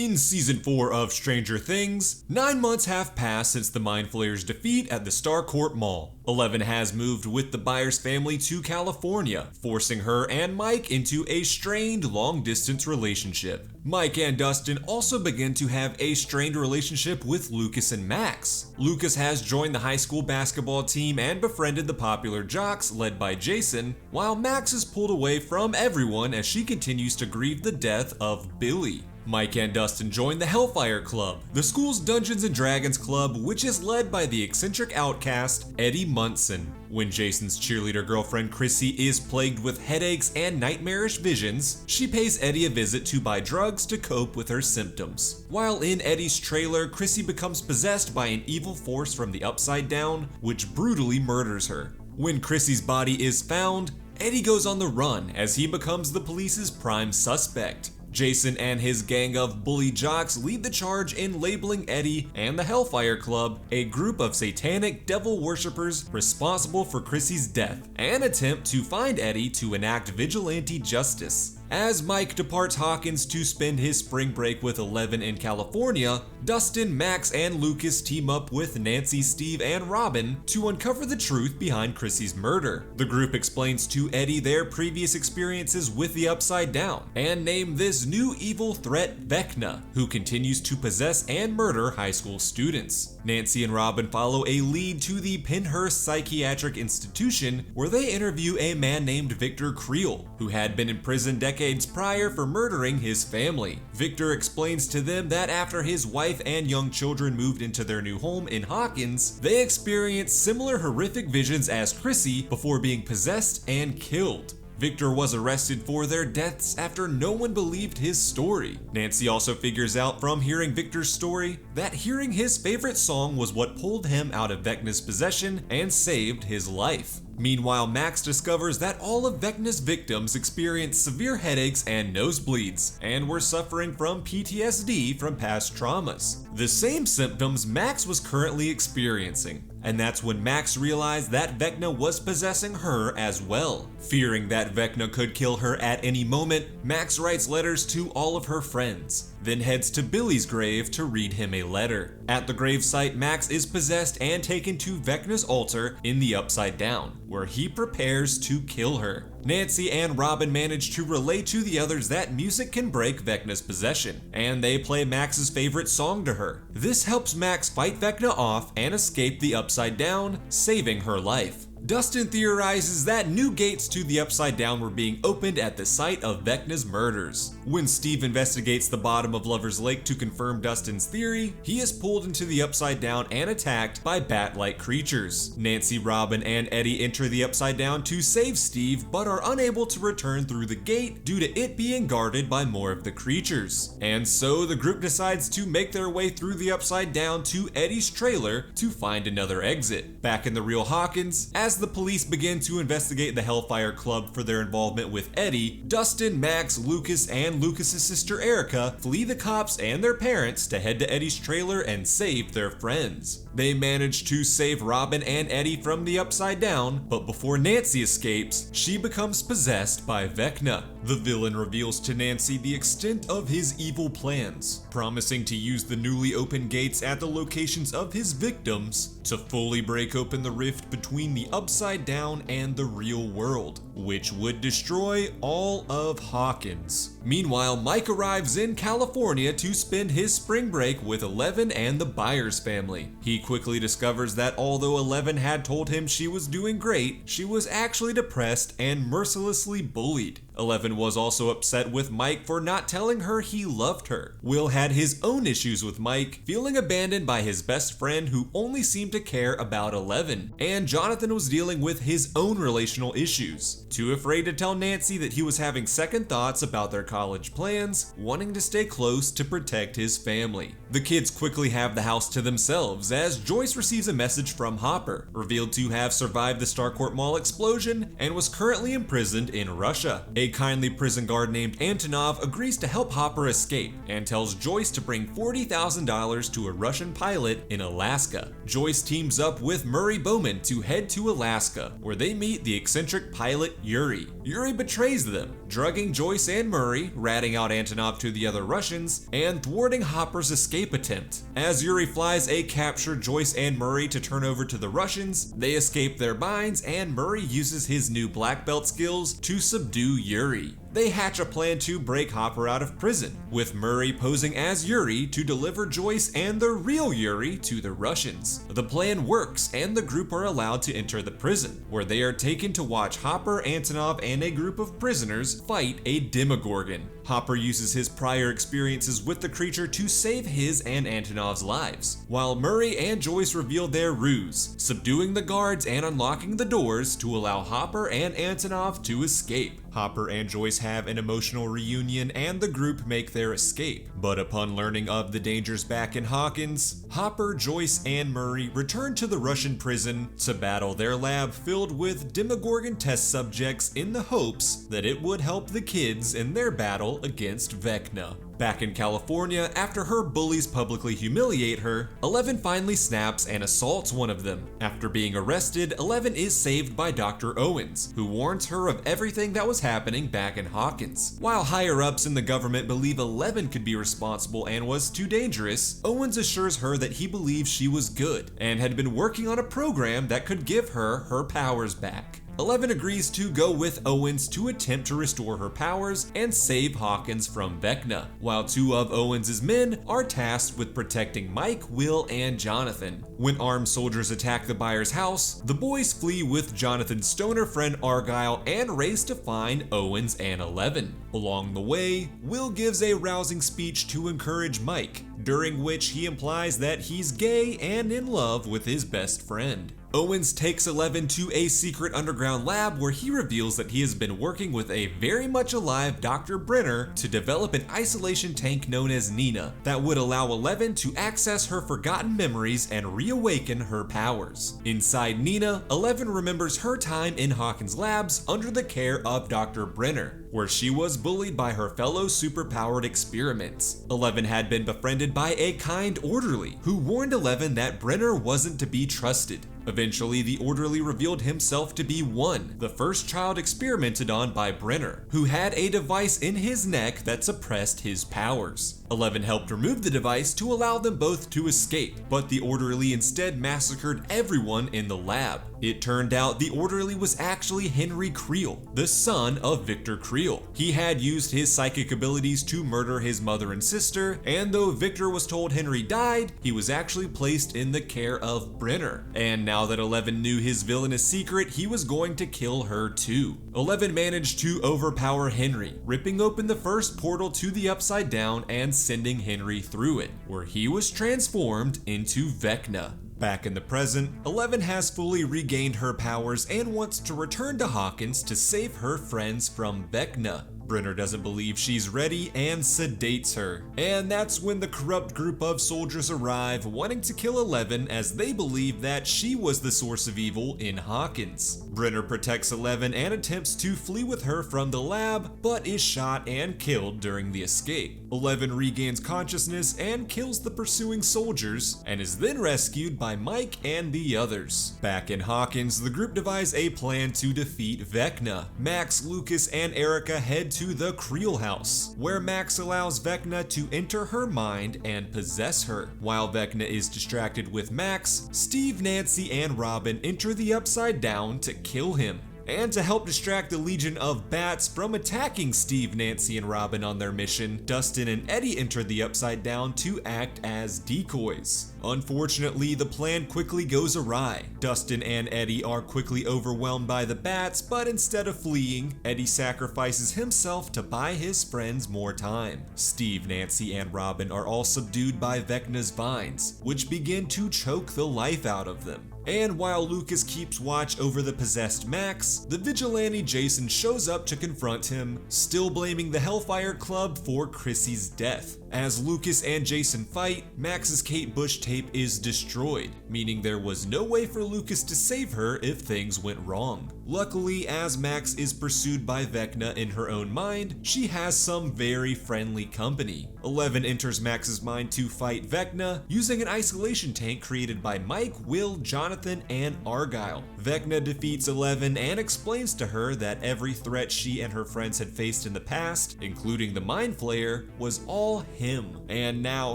In Season 4 of Stranger Things, 9 months have passed since the Mind Flayers' defeat at the Starcourt Mall. 11 has moved with the Byers family to California, forcing her and Mike into a strained long-distance relationship. Mike and Dustin also begin to have a strained relationship with Lucas and Max. Lucas has joined the high school basketball team and befriended the popular jocks led by Jason, while Max is pulled away from everyone as she continues to grieve the death of Billy. Mike and Dustin join the Hellfire Club, the school's Dungeons & Dragons club, which is led by the eccentric outcast Eddie Munson. When Jason's cheerleader girlfriend Chrissy is plagued with headaches and nightmarish visions, she pays Eddie a visit to buy drugs to cope with her symptoms. While in Eddie's trailer, Chrissy becomes possessed by an evil force from the Upside Down, which brutally murders her. When Chrissy's body is found, Eddie goes on the run as he becomes the police's prime suspect. Jason and his gang of bully jocks lead the charge in labeling Eddie and the Hellfire Club a group of satanic devil worshippers responsible for Chrissy's death, and attempt to find Eddie to enact vigilante justice. As Mike departs Hawkins to spend his spring break with 11 in California, Dustin, Max, and Lucas team up with Nancy, Steve, and Robin to uncover the truth behind Chrissy's murder. The group explains to Eddie their previous experiences with the Upside Down, and name this new evil threat Vecna, who continues to possess and murder high school students. Nancy and Robin follow a lead to the Pinhurst Psychiatric Institution, where they interview a man named Victor Creel, who had been in prison decades prior for murdering his family. Victor explains to them that after his wife and young children moved into their new home in Hawkins, they experienced similar horrific visions as Chrissy before being possessed and killed. Victor was arrested for their deaths after no one believed his story. Nancy also figures out from hearing Victor's story that hearing his favorite song was what pulled him out of Vecna's possession and saved his life. Meanwhile, Max discovers that all of Vecna's victims experienced severe headaches and nosebleeds, and were suffering from PTSD from past traumas. The same symptoms Max was currently experiencing. And that's when Max realized that Vecna was possessing her as well. Fearing that Vecna could kill her at any moment, Max writes letters to all of her friends, then heads to Billy's grave to read him a letter. At the gravesite, Max is possessed and taken to Vecna's altar in the Upside Down, where he prepares to kill her. Nancy and Robin manage to relay to the others that music can break Vecna's possession, and they play Max's favorite song to her. This helps Max fight Vecna off and escape the Upside Down, saving her life. Dustin theorizes that new gates to the Upside Down were being opened at the site of Vecna's murders. When Steve investigates the bottom of Lover's Lake to confirm Dustin's theory, he is pulled into the Upside Down and attacked by bat-like creatures. Nancy, Robin, and Eddie enter the Upside Down to save Steve, but are unable to return through the gate due to it being guarded by more of the creatures. And so the group decides to make their way through the Upside Down to Eddie's trailer to find another exit. Back in the real Hawkins, as the police begin to investigate the Hellfire Club for their involvement with Eddie, Dustin, Max, Lucas, and Lucas's sister Erica flee the cops and their parents to head to Eddie's trailer and save their friends. They manage to save Robin and Eddie from the Upside Down, but before Nancy escapes, she becomes possessed by Vecna. The villain reveals to Nancy the extent of his evil plans, promising to use the newly opened gates at the locations of his victims to fully break open the rift between the Upside Down and the real world, which would destroy all of Hawkins. Meanwhile, Mike arrives in California to spend his spring break with 11 and the Byers family. He quickly discovers that although 11 had told him she was doing great, she was actually depressed and mercilessly bullied. 11 was also upset with Mike for not telling her he loved her. Will had his own issues with Mike, feeling abandoned by his best friend who only seemed to care about 11. And Jonathan was dealing with his own relational issues, too afraid to tell Nancy that he was having second thoughts about their college plans, wanting to stay close to protect his family. The kids quickly have the house to themselves as Joyce receives a message from Harbour, revealed to have survived the Starcourt Mall explosion and was currently imprisoned in Russia. A kindly prison guard named Antonov agrees to help Harbour escape and tells Joyce to bring $40,000 to a Russian pilot in Alaska. Joyce teams up with Murray Bowman to head to Alaska, where they meet the eccentric pilot Yuri. Yuri betrays them, drugging Joyce and Murray, ratting out Antonov to the other Russians, and thwarting Hopper's escape attempt. As Yuri flies a captured Joyce and Murray to turn over to the Russians, they escape their binds and Murray uses his new black belt skills to subdue Yuri. They hatch a plan to break Hopper out of prison, with Murray posing as Yuri to deliver Joyce and the real Yuri to the Russians. The plan works and the group are allowed to enter the prison, where they are taken to watch Hopper, Antonov, and a group of prisoners fight a Demogorgon. Hopper uses his prior experiences with the creature to save his and Antonov's lives, while Murray and Joyce reveal their ruse, subduing the guards and unlocking the doors to allow Hopper and Antonov to escape. Hopper and Joyce have an emotional reunion and the group make their escape, but upon learning of the dangers back in Hawkins, Hopper, Joyce, and Murray return to the Russian prison to battle their lab filled with Demogorgon test subjects in the hopes that it would help the kids in their battle against Vecna. Back in California, after her bullies publicly humiliate her, Eleven finally snaps and assaults one of them. After being arrested, Eleven is saved by Dr. Owens, who warns her of everything that was happening back in Hawkins. While higher-ups in the government believe Eleven could be responsible and was too dangerous, Owens assures her that he believes she was good and had been working on a program that could give her her powers back. Eleven agrees to go with Owens to attempt to restore her powers and save Hawkins from Vecna, while two of Owens' men are tasked with protecting Mike, Will, and Jonathan. When armed soldiers attack the Byers' house, the boys flee with Jonathan's stoner friend Argyle and race to find Owens and Eleven. Along the way, Will gives a rousing speech to encourage Mike, during which he implies that he's gay and in love with his best friend. Owens takes Eleven to a secret underground lab where he reveals that he has been working with a very much alive Dr. Brenner to develop an isolation tank known as Nina that would allow Eleven to access her forgotten memories and reawaken her powers. Inside Nina, Eleven remembers her time in Hawkins' labs under the care of Dr. Brenner, where she was bullied by her fellow superpowered experiments. Eleven had been befriended by a kind orderly who warned Eleven that Brenner wasn't to be trusted. Eventually, the orderly revealed himself to be One, the first child experimented on by Brenner, who had a device in his neck that suppressed his powers. Eleven helped remove the device to allow them both to escape, but the orderly instead massacred everyone in the lab. It turned out the orderly was actually Henry Creel, the son of Victor Creel. He had used his psychic abilities to murder his mother and sister, and though Victor was told Henry died, he was actually placed in the care of Brenner. And now that Eleven knew his villainous secret, he was going to kill her too. Eleven managed to overpower Henry, ripping open the first portal to the Upside Down and sending Henry through it, where he was transformed into Vecna. Back in the present, Eleven has fully regained her powers and wants to return to Hawkins to save her friends from Vecna. Brenner doesn't believe she's ready and sedates her. And that's when the corrupt group of soldiers arrive, wanting to kill Eleven as they believe that she was the source of evil in Hawkins. Brenner protects Eleven and attempts to flee with her from the lab, but is shot and killed during the escape. Eleven regains consciousness and kills the pursuing soldiers, and is then rescued by Mike and the others. Back in Hawkins, the group devise a plan to defeat Vecna. Max, Lucas, and Erica head to the Creel house, where Max allows Vecna to enter her mind and possess her. While Vecna is distracted with Max, Steve, Nancy, and Robin enter the Upside Down to kill him. And to help distract the Legion of Bats from attacking Steve, Nancy, and Robin on their mission, Dustin and Eddie enter the Upside Down to act as decoys. Unfortunately, the plan quickly goes awry. Dustin and Eddie are quickly overwhelmed by the bats, but instead of fleeing, Eddie sacrifices himself to buy his friends more time. Steve, Nancy, and Robin are all subdued by Vecna's vines, which begin to choke the life out of them. And while Lucas keeps watch over the possessed Max, the vigilante Jason shows up to confront him, still blaming the Hellfire Club for Chrissy's death. As Lucas and Jason fight, Max's Kate Bush tape is destroyed, meaning there was no way for Lucas to save her if things went wrong. Luckily, as Max is pursued by Vecna in her own mind, she has some very friendly company. 11 enters Max's mind to fight Vecna using an isolation tank created by Mike, Will, Jonathan, and Argyle. Vecna defeats 11 and explains to her that every threat she and her friends had faced in the past, including the Mind Flayer, was all him, and now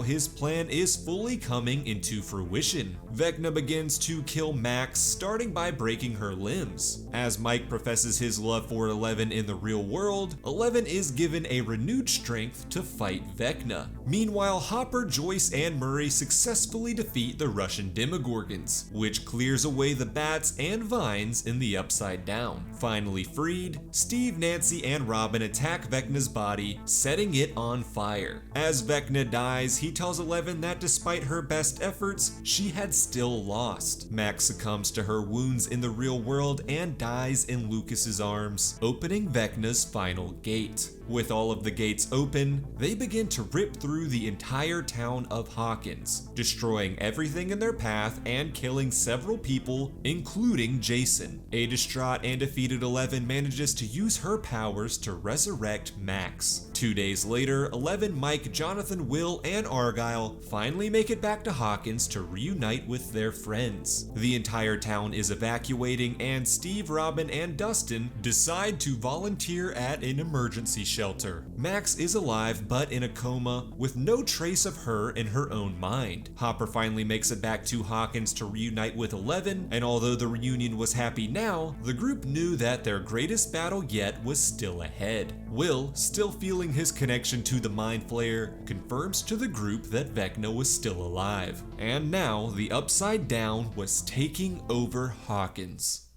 his plan is fully coming into fruition. Vecna begins to kill Max, starting by breaking her limbs. As Mike professes his love for 11 in the real world, 11 is given a renewed strength to fight Vecna. Meanwhile, Hopper, Joyce, and Murray successfully defeat the Russian Demogorgons, which clears away the bats and vines in the Upside Down. Finally freed, Steve, Nancy, and Robin attack Vecna's body, setting it on fire. As Vecna dies, he tells 11 that despite her best efforts, she had still lost. Max succumbs to her wounds in the real world and dies in Lucas's arms, opening Vecna's final gate. With all of the gates open, they begin to rip through the entire town of Hawkins, destroying everything in their path and killing several people, including Jason. A distraught and defeated 11 manages to use her powers to resurrect Max. 2 days later, 11, Mike, Jonathan, Will, and Argyle finally make it back to Hawkins to reunite with their friends. The entire town is evacuating, and Steve, Robin, and Dustin decide to volunteer at an emergency shelter. Max is alive but in a coma with no trace of her in her own mind. Hopper finally makes it back to Hawkins to reunite with 11, and although the reunion was happy now, the group knew that their greatest battle yet was still ahead. Will, still feeling his connection to the Mind Flayer, confirms to the group that Vecna was still alive. And now the Upside Down was taking over Hawkins.